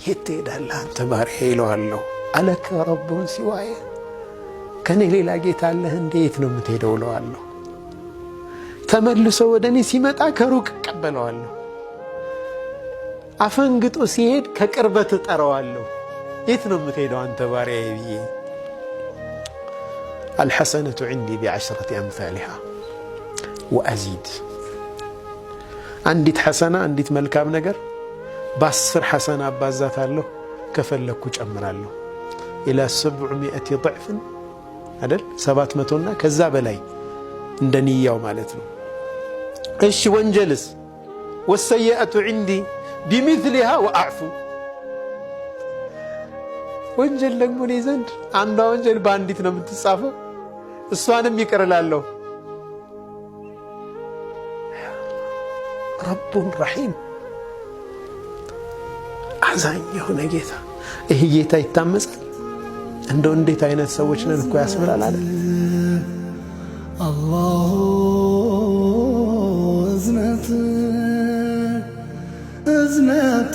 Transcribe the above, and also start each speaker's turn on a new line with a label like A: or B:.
A: የት ትሄዳለህ አንተ ባሪያ ይለዋለሁ። አለከ ረቡን ሲዋየ ከኔ ሌላ ጌታ አለህ እንዴት ነው የምትሄደው እለዋለሁ። ተመልሶ ወደ እኔ ሲመጣ ከሩቅ እቀበለዋለሁ። አፈንግጦ ሲሄድ ከቅርበት እጠራዋለሁ። የት ነው የምትሄደው አንተ ባሪያዬ ብዬ። አልሐሰነቱ ዐንዲ ቢዐሽረቲ አምሳሊሃ ወአዚድ። አንዲት ሐሰና አንዲት መልካም ነገር በ10 ሐሰና አባዛታለሁ፣ ከፈለኩ ጨምራለሁ። ኢላ 700 ضዕፍ አይደል 700 እና ከዛ በላይ እንደ ንያው ማለት ነው። እሺ ወንጀልስ? ወሰይአቱ ዐንዲ ቢሚስሊሃ ወአዕፉ። ወንጀል ደግሞ እኔ ዘንድ አንዷ ወንጀል በአንዲት ነው የምትጻፈው፣ እሷንም ይቅር እላለሁ። ረቡን ረሒም አዛኝ የሆነ ጌታ። ይህ ጌታ ይታመጻል? እንደው እንዴት አይነት ሰዎች ነን እኮ ያስብላል አይደል? አላሁ እዝነት